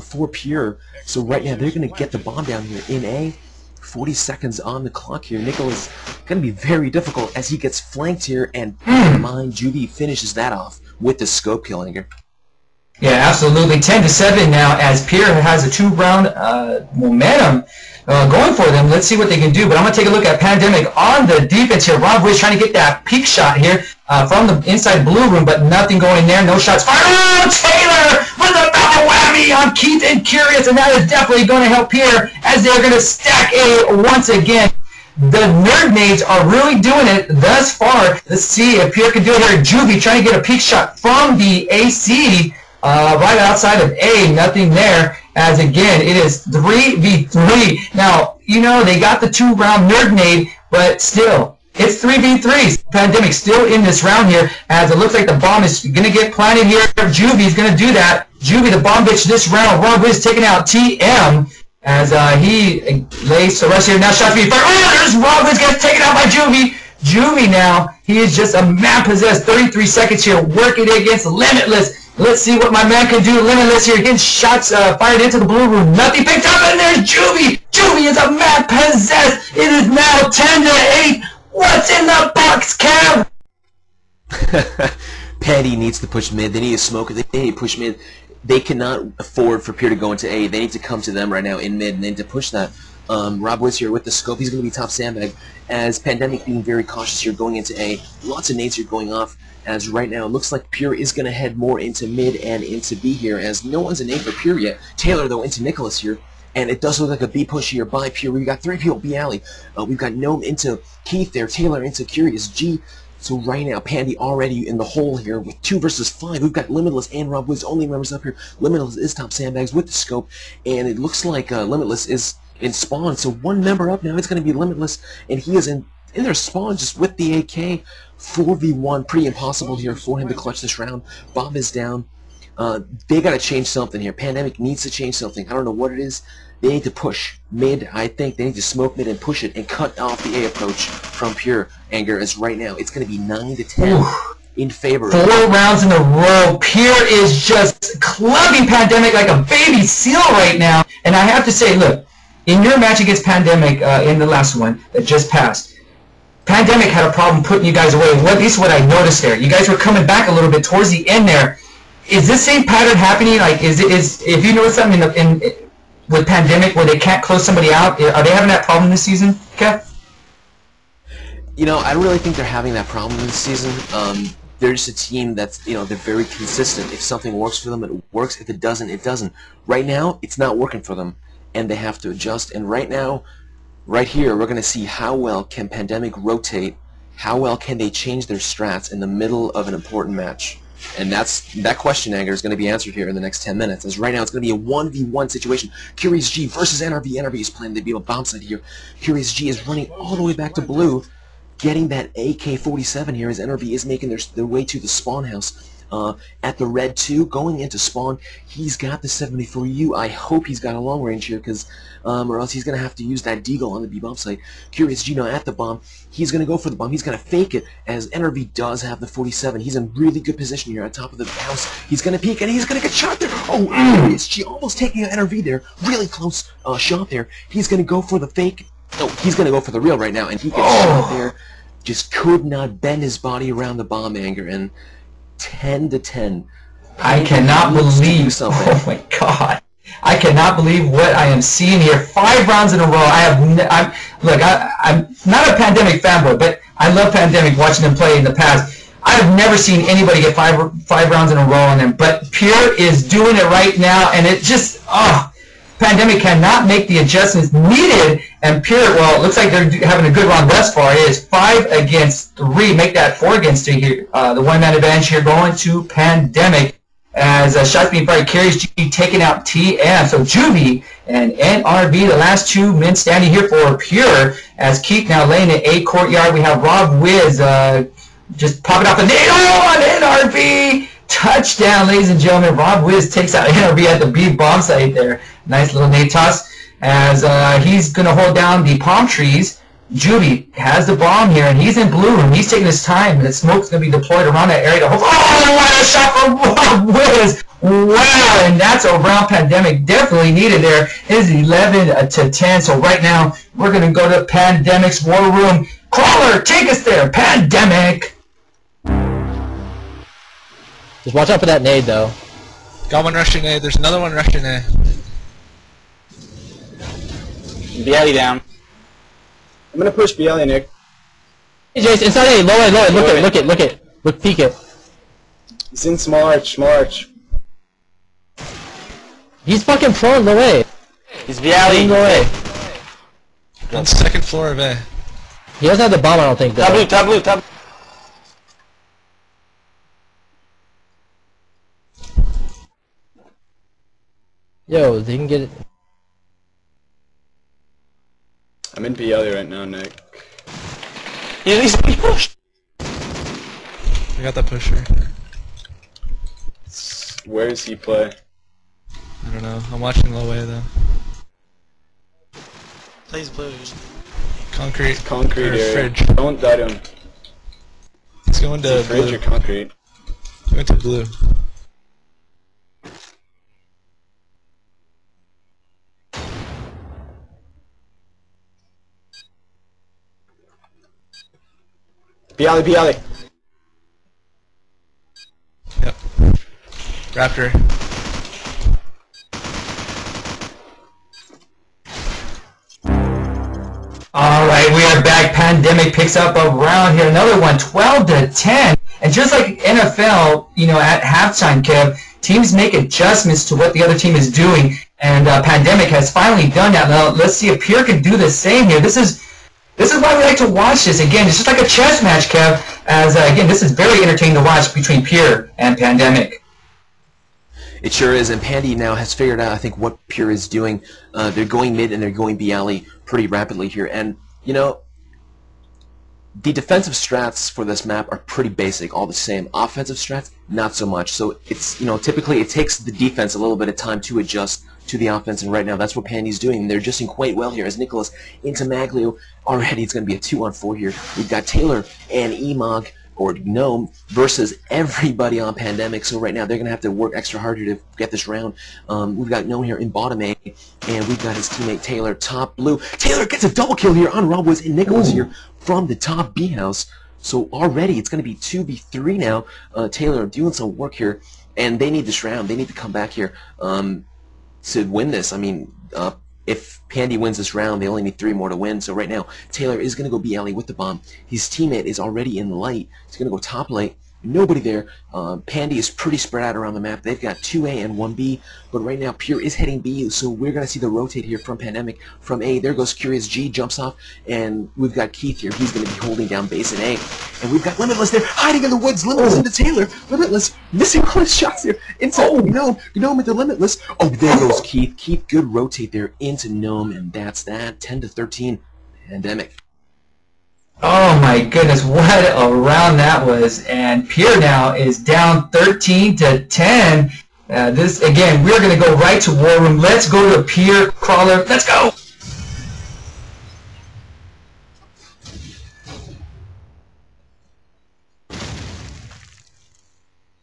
for Pure. So right now they're going to get the bomb down here in A. 40 seconds on the clock here. Nicholas going to be very difficult as he gets flanked here, and mind Juvie finishes that off with the scope killing here.
Yeah, absolutely. 10-7 now as Pierre has a 2-round momentum going for them. Let's see what they can do. But I'm going to take a look at Pandemic on the defense here. Rob Wiz trying to get that peak shot here from the inside blue room, but nothing going there. No shots fired. Oh, Taylor with a double whammy on Keith and Curious, and that is definitely going to help Pierre as they're going to stack A once again. The nerd nades are really doing it thus far. Let's see if Pierre can do it here. Juvie trying to get a peak shot from the AC. Right outside of A, nothing there, as again, it is 3v3. Now, you know, they got the 2-round nerd nade, but still, it's 3v3. Pandemic still in this round here, as it looks like the bomb is going to get planted here. Juvie's going to do that. Juvie, the bomb bitch this round. Rob Wiz taking out TM, as he lays the rest here. Now, shots being fired. Oh, there's Rob Wiz gets taken out by Juvie. Juvie now, he is just a man-possessed. 33 seconds here, working against Limitless. Let's see what my man can do. Limitless here, getting shots fired into the blue room. Nothing picked up, and there's Juvie. Juvie is a man-possessed. It is now 10-8. What's in the box, Kev?
Paddy needs to push mid. They need to smoke. They need to push mid. They cannot afford for Pierre to go into A. They need to come to them right now in mid, and they need to push that. Rob Wiz here with the scope. He's going to be top sandbag, as Pandemic being very cautious here going into A. Lots of nades here going off, as right now it looks like Pure is going to head more into mid and into B here, as no one's a nade for Pure yet. Taylor, though, into Nicholas here, and it does look like a B push here by Pure. We've got 3 people B alley. We've got Gnome into Keith there, Taylor into Curious, G So right now, Pandy already in the hole here with 2 versus 5. We've got Limitless and Rob Wiz, only members up here. Limitless is top sandbags with the scope, and it looks like Limitless is in spawn. So 1 member up now. It's going to be Limitless, and he is in their spawn just with the AK. 4v1, pretty impossible here for him to clutch this round. Bob is down. They got to change something here. Pandemic needs to change something. I don't know what it is. They need to push mid. I think they need to smoke mid and push it and cut off the A approach from Pure Anger, as right now it's going to be 9-10 in favor.
4 rounds in a row. Pure is just clubbing Pandemic like a baby seal right now. And I have to say, look, in your match against Pandemic in the last one that just passed, Pandemic had a problem putting you guys away. At least what I noticed there. You guys were coming back a little bit towards the end there. Is this same pattern happening? Like, is if you notice something with Pandemic where they can't close somebody out, are they having that problem this season, Kev?
You know, I don't really think they're having that problem this season. They're just a team that's, they're very consistent. If something works for them, it works. If it doesn't, it doesn't. Right now, it's not working for them, and they have to adjust. And right now, right here, we're going to see how well can Pandemic rotate, how well can they change their strats in the middle of an important match. And that question, Anger, is going to be answered here in the next 10 minutes. As right now, it's going to be a 1v1 situation. Curious G versus NRV. NRV is playing the be a bomb side here. Curious G is running all the way back to blue, getting that AK-47 here as NRV is making their way to the spawn house. At the red 2, going into spawn, he's got the 74U. I hope he's got a long range here, or else he's going to have to use that deagle on the B-bomb site. Curious G now at the bomb. He's going to go for the bomb. He's going to fake it, as NRV does have the 47. He's in really good position here on top of the house. He's going to peek, and he's going to get shot there. Oh, Curious G almost taking out NRV there. Really close shot there. He's going to go for the fake. No, he's going to go for the real right now, and he gets shot there. Just could not bend his body around the bomb, Anger, and 10-10.
I cannot believe. Oh my God! I cannot believe what I am seeing here. 5 rounds in a row. I'm not a Pandemic fanboy, but I love Pandemic. Watching them play in the past, I have never seen anybody get five rounds in a row on them. But Pure is doing it right now, and it just Pandemic cannot make the adjustments needed, and Pure, well, it looks like they're having a good run thus far. It is 5 against 3, make that 4 against 3 here. The one-man advantage here going to Pandemic, as shots being fired. Curious G taking out TM. So Juvie and NRV, the last 2 men standing here for Pure, as Keith now laying in A courtyard. We have Rob Wiz just popping off the nade on NRV. Touchdown, ladies and gentlemen. Rob Wiz takes out NRV at the B bomb site there. Nice little nade toss, as he's going to hold down the palm trees. Juvie has the bomb here, and he's in blue, and he's taking his time. The smoke's going to be deployed around that area to hold. Oh, what a shot from Rob Wiz! Wow, and that's a round Pandemic definitely needed there. It is 11-10, so right now we're going to go to Pandemic's war room. Crawler, take us there, Pandemic!
Just watch out for that nade, though.
Got one rushing A. There's another one rushing A.
Bialy down.
I'm gonna push Bialy, Nick.
Hey, Jace, inside A, low A, look it. Peek it.
He's in small arch.
He's fucking prone, low A.
He's Bialy.
Low A.
On the 2nd floor of A.
He doesn't have the bomb, I don't think, though.
Top blue.
Yo, they can get it.
I'm in Bialy right now, Nick.
He's pushed.
I got that pusher.
Where does he play?
I don't know. I'm watching low A though.
Plays blue.
Concrete.
Concrete area.
Fridge.
Don't die to him.
He's going to
fridge
blue.
or concrete?
Going to blue.
Bialy.
Yep. Raptor.
Alright, we are back. Pandemic picks up a round here. Another one, 12-10. And just like NFL, at halftime, Kev, teams make adjustments to what the other team is doing. And Pandemic has finally done that. Now, let's see if Pure can do the same here. This is This is why we like to watch this. Again, it's just like a chess match, Kev. As again, this is very entertaining to watch between Pure and Pandemic.
It sure is, and Pandy now has figured out, I think, what Pure is doing. They're going mid and they're going B alley pretty rapidly here, and you know, the defensive strats for this map are pretty basic, all the same. Offensive strats, not so much. So it's, you know, typically it takes the defense a little bit of time to adjust to the offense, and right now that's what Pandy's doing. They're adjusting quite well here as Nicholas into Maglio. Already it's going to be a 2-on-4 here. We've got Taylor and Emog or Gnome versus everybody on Pandemic. So right now they're going to have to work extra hard here to get this round. We've got Gnome here in bottom A, and we've got his teammate Taylor top blue. Taylor gets a double kill here on Robwiz and Nicholas here from the top B house. So already it's going to be 2v3 now. Taylor doing some work here, and they need this round. They need to come back here to win this. I mean, if Pandy wins this round, they only need 3 more to win. So right now, Taylor is going to go B alley with the bomb. His teammate is already in light. He's going to go top late. Nobody there. Pandy is pretty spread out around the map. They've got 2A and 1B, but right now Pure is heading B, so we're going to see the rotate here from Pandemic. From A, there goes Curious G, jumps off, and we've got Keith here. He's going to be holding down base in A. And we've got Limitless there, hiding in the woods. Limitless into Taylor. Limitless missing all his shots here. Into Gnome into Limitless. Oh, there goes Keith. Keith, good rotate there into Gnome, and that's that. 10-13, Pandemic.
Oh my goodness, what a round that was. And Pure now is down 13-10. This, again, we're going to go right to War Room. Let's go to Pure Crawler. Let's go!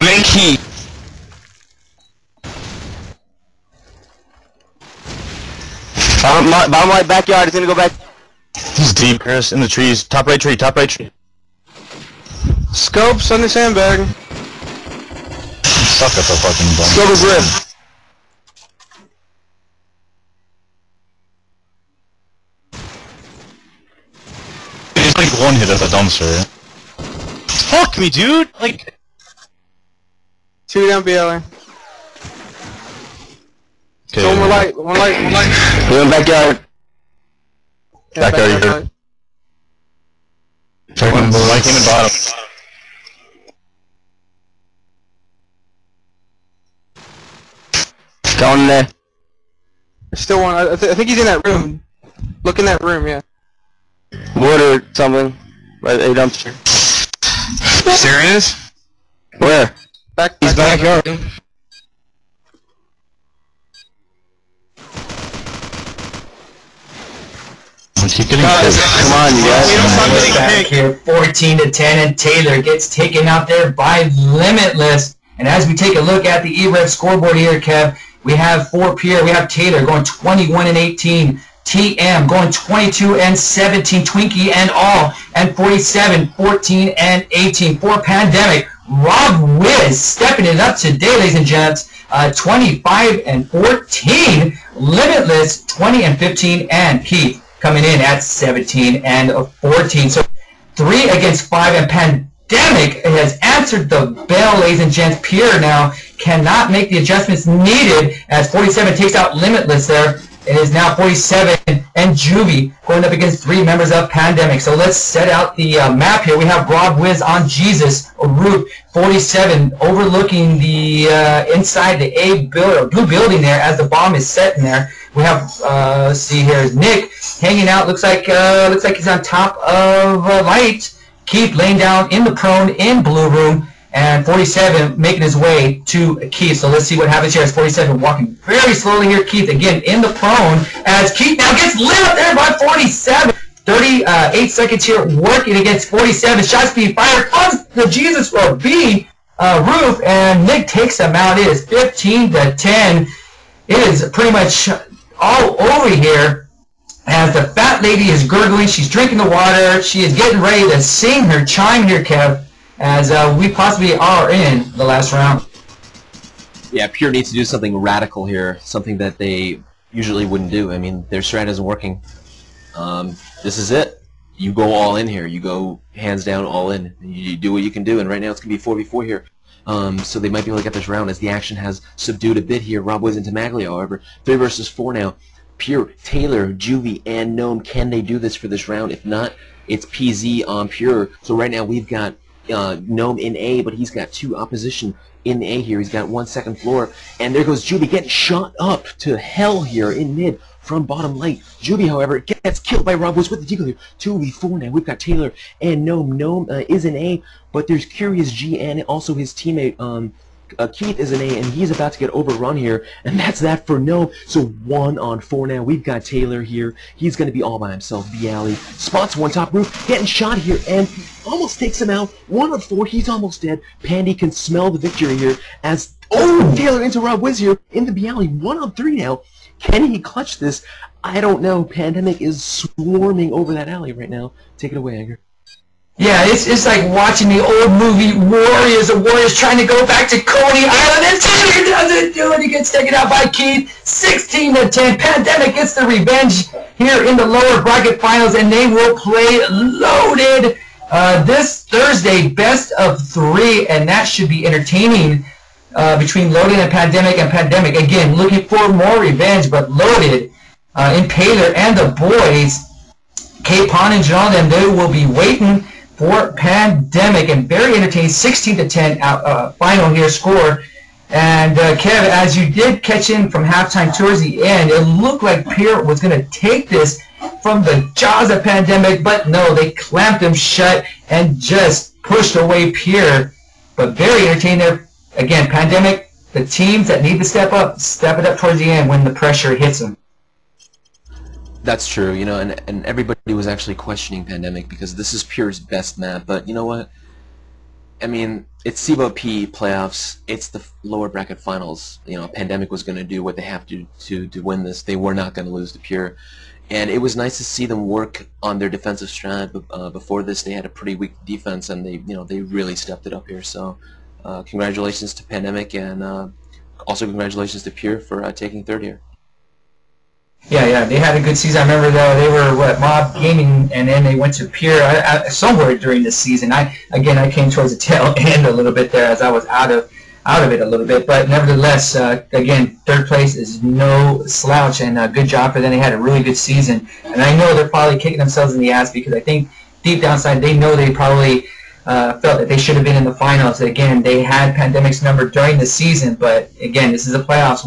Minky! Bottom right backyard is going to go back.
He's deep, Chris, in the trees. Top right tree, top right tree.
Scopes on the sandbag.
Suck at the fucking bomb.
Scope is ripped.
He's like one hit at the dumpster. Fuck me, dude! Like...
2 down BLA.
Okay.
So one light. We're in backyard.
Backyard, you heard. One came in bottom.
Going in there. There's still one. I think he's in that room. Look in that room, yeah. Wood or something. Right, a dumpster.
Serious?
Where? He's backyard.
Keep getting
Come on, you guys.
We don't stop getting
Back here, 14-10, and Taylor gets taken out there by Limitless. And as we take a look at the e-rev scoreboard here, Kev, we have for Pure, we have Taylor going 21-18, TM going 22-17, Twinkie and all, and 47, 14, and 18 for Pandemic. Robwiz stepping it up today, ladies and gents. 25-14, Limitless 20-15, and Keith coming in at 17-14. So 3 against 5, and Pandemic has answered the bell, ladies and gents. Pure now cannot make the adjustments needed as 47 takes out Limitless there. It is now 47 and Juvie going up against 3 members of Pandemic. So let's set out the map here. We have Robwiz on Jesus roof, 47 overlooking the inside the A building, blue building there as the bomb is set in there. We have let's see here, Nick hanging out. Looks like he's on top of light. Keith laying down in the prone in blue room. And 47 making his way to Keith. So let's see what happens here as 47 walking very slowly here. Keith again in the prone as Keith now gets lit up there by 47. 38 seconds here working against 47. Shots being fired on the Jesus or B roof, and Nick takes him out. It is 15-10. It is pretty much all over here as the fat lady is gurgling. She's drinking the water. She is getting ready to sing her chime here, Kev, as we possibly are in the last round.
Yeah, Pure needs to do something radical here, something that they usually wouldn't do. I mean, their strat isn't working. This is it. You go all in here. You go hands down all in. You do what you can do, and right now it's going to be 4v4 here. So they might be able to get this round as the action has subdued a bit here. Robwiz into Maglio, however. 3 versus 4 now. Pure, Taylor, Juvie, and Gnome. Can they do this for this round? If not, it's PZ on Pure. So right now we've got Gnome in A, but he's got 2 opposition in the A here. He's got 1 second floor. And there goes Juvie getting shot up to hell here in mid from bottom light. Juvie, however, gets killed by Rob Woods with the deagle here. 2v4 now. We've got Taylor and Gnome. Gnome is in A, but there's Curious G and also his teammate Keith is an A, and he's about to get overrun here, and that's that for Gnome. So 1 on 4 now. We've got Taylor here. He's going to be all by himself. Bialy spots one top roof, getting shot here, and almost takes him out. 1 on 4. He's almost dead. Pandy can smell the victory here as Taylor into Rob Wiz here in the Bialy. 1 on 3 now. Can he clutch this? I don't know. Pandemic is swarming over that alley right now. Take it away, Edgar.
Yeah, it's like watching the old movie Warriors. The Warriors trying to go back to Coney Island, and Taylor doesn't do it. He gets taken out by Keith. 16-10. Pandemic gets the revenge here in the lower bracket finals, and they will play Loaded this Thursday, best of 3, and that should be entertaining between Loaded and Pandemic. And Pandemic, again, looking for more revenge, but Loaded in Taylor and the boys, K-Pon and John, and they will be waiting for Pandemic, and very entertaining. 16-10 final here score. And Kev, as you did catch in from halftime towards the end, it looked like Pierre was going to take this from the jaws of Pandemic, but no, they clamped him shut and just pushed away Pierre. But very entertaining there. Again, Pandemic, the teams that need to step it up towards the end when the pressure hits them.
That's true, you know, and everybody was actually questioning Pandemic because this is Pure's best map, but you know what? I mean, it's CBO P playoffs, it's the lower bracket finals. You know, Pandemic was going to do what they have to win this. They were not going to lose to Pure. And it was nice to see them work on their defensive strat. Before this, they had a pretty weak defense, and they really stepped it up here. So, congratulations to Pandemic, and also congratulations to Pure for taking 3rd here.
Yeah, they had a good season. I remember though they were Mob Gaming, and then they went to Pure somewhere during this season. I came towards the tail end a little bit there as I was out of it a little bit, but nevertheless, again, 3rd place is no slouch, and good job for them. They had a really good season, and I know they're probably kicking themselves in the ass because I think deep down inside they know they probably felt that they should have been in the finals. Again, they had Pandemic's number during the season, but again, this is a playoffs.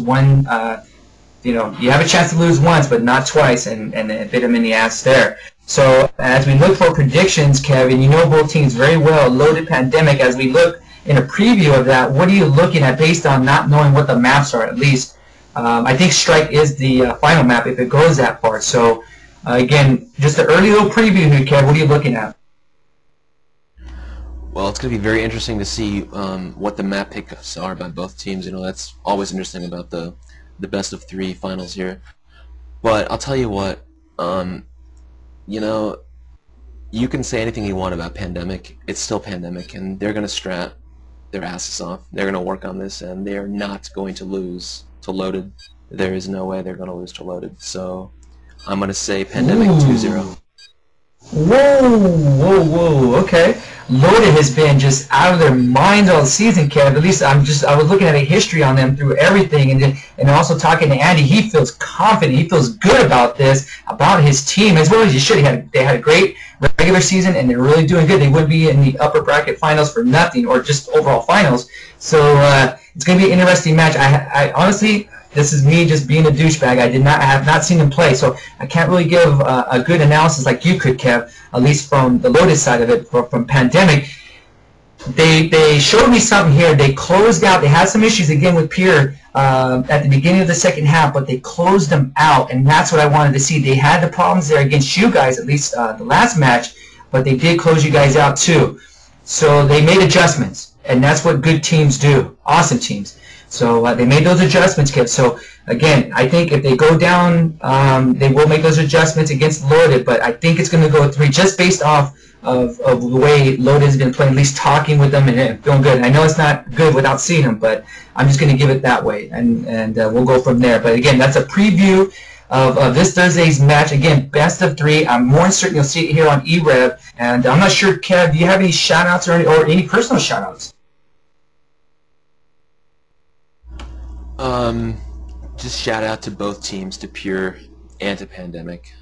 You know, you have a chance to lose once, but not twice, and it bit them in the ass there. So as we look for predictions, Kevin, you know both teams very well. Loaded, Pandemic. As we look in a preview of that, what are you looking at based on not knowing what the maps are? At least, I think Strike is the final map if it goes that far. So again, just an early little preview here, Kev. What are you looking at?
Well, it's going to be very interesting to see what the map picks are by both teams. You know, that's always interesting about the best of 3 finals here. But I'll tell you what, you know, you can say anything you want about Pandemic. It's still Pandemic, and they're going to strat their asses off. They're going to work on this, and they're not going to lose to Loaded. There is no way they're going to lose to Loaded. So I'm going to say Pandemic 2-0.
Whoa, okay. Loaded has been just out of their minds all season, Kev. At least I was looking at a history on them through everything, and also talking to Andy. He feels confident. He feels good about this, about his team, as well as he should. They had a great regular season, and they're really doing good. They wouldn't be in the upper bracket finals for nothing, or just overall finals. So it's going to be an interesting match. I honestly, this is me just being a douchebag. I have not seen them play, so I can't really give a good analysis like you could, Kev, at least from the Lotus side of it, from Pandemic. They showed me something here. They closed out. They had some issues again with Pierre at the beginning of the second half, but they closed them out, and that's what I wanted to see. They had the problems there against you guys, at least the last match, but they did close you guys out too. So they made adjustments, and that's what good teams do, awesome teams. So they made those adjustments, Kev. So again, I think if they go down, they will make those adjustments against Loaded, but I think it's going to go 3 just based off of the way Loaded has been playing, at least talking with them and feeling good. I know it's not good without seeing them, but I'm just going to give it that way, and we'll go from there. But again, that's a preview of this Thursday's match. Again, best of 3. I'm more certain you'll see it here on e-rev, and I'm not sure, Kev, do you have any shout-outs or any personal shout-outs?
Just shout out to both teams, to Pure anti-pandemic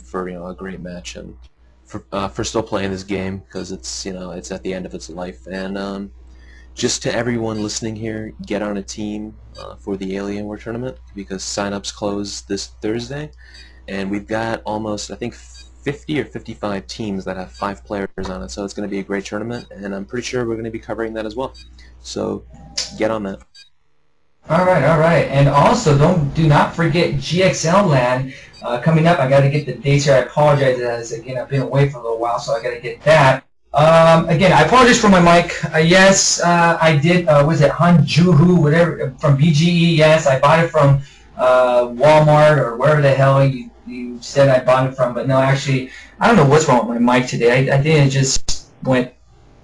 for a great match and for still playing this game because it's it's at the end of its life. And just to everyone listening here, get on a team for the Alienware tournament because sign-ups close this Thursday, and we've got almost I think 50 or 55 teams that have 5 players on it, so it's going to be a great tournament, and I'm pretty sure we're going to be covering that as well. So get on that.
All right, and also do not forget GXL LAN coming up. I got to get the dates here. I apologize, as again I've been away for a little while, so I got to get that. Again, I apologize for my mic. Yes, I did. Was it Hanjuhu, whatever, from BGE? Yes, I bought it from Walmart or wherever the hell you said I bought it from. But no, actually, I don't know what's wrong with my mic today. I think it just went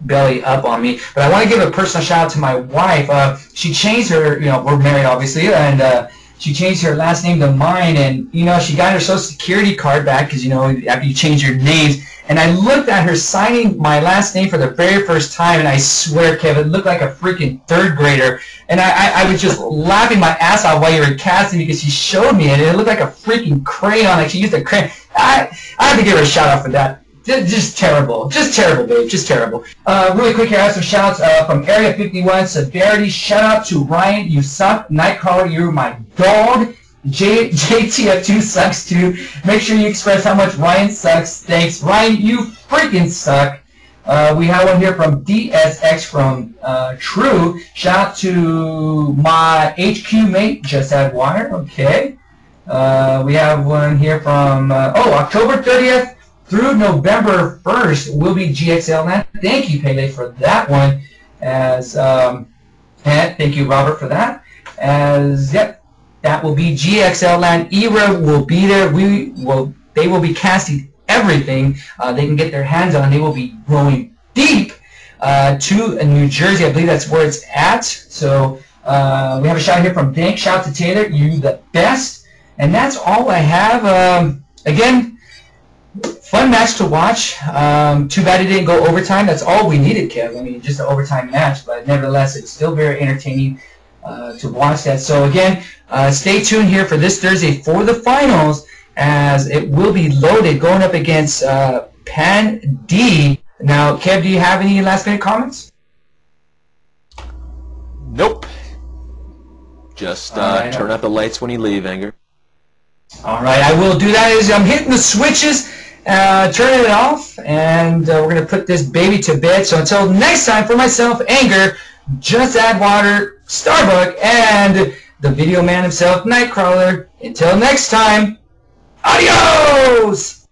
belly up on me. But I want to give a personal shout out to my wife. She changed her, we're married obviously, and she changed her last name to mine, and she got her Social Security card back because after you change your names. And I looked at her signing my last name for the very first time, and I swear, Kevin, it looked like a freaking 3rd grader. And I was just laughing my ass off while you were casting because she showed me it, and it looked like a freaking crayon, like she used a crayon. I have to give her a shout out for that. Just terrible, babe, just terrible. Really quick here, I have some shout outs from Area 51, Severity. Shout out to Ryan, you suck. Nightcrawler, you're my dog. JTF2 sucks too. Make sure you express how much Ryan sucks. Thanks, Ryan, you freaking suck. We have one here from DSX from True. Shout out to my HQ mate, Just Add Water. Okay. We have one here from October 30th through November 1st will be GXL LAN. Thank you, Pele, for that one. And thank you, Robert, for that. That will be GXL LAN. e-rev will be there. They will be casting everything they can get their hands on. They will be going deep to New Jersey. I believe that's where it's at. So we have a shout here from Dank. Shout out to Taylor. You the best. And that's all I have. Again, fun match to watch. Too bad it didn't go overtime. That's all we needed, Kev. I mean, just an overtime match. But nevertheless, it's still very entertaining to watch that. So again, stay tuned here for this Thursday for the finals, as it will be loaded going up against Pan D. Now, Kev, do you have any last minute comments?
Nope. Just turn out the lights when you leave, Anger.
All right, I will do that as I'm hitting the switches, turning it off, and we're going to put this baby to bed. So until next time, for myself, Anger, Just Add Water, Starbuck, and the video man himself, Nightcrawler. Until next time, adios!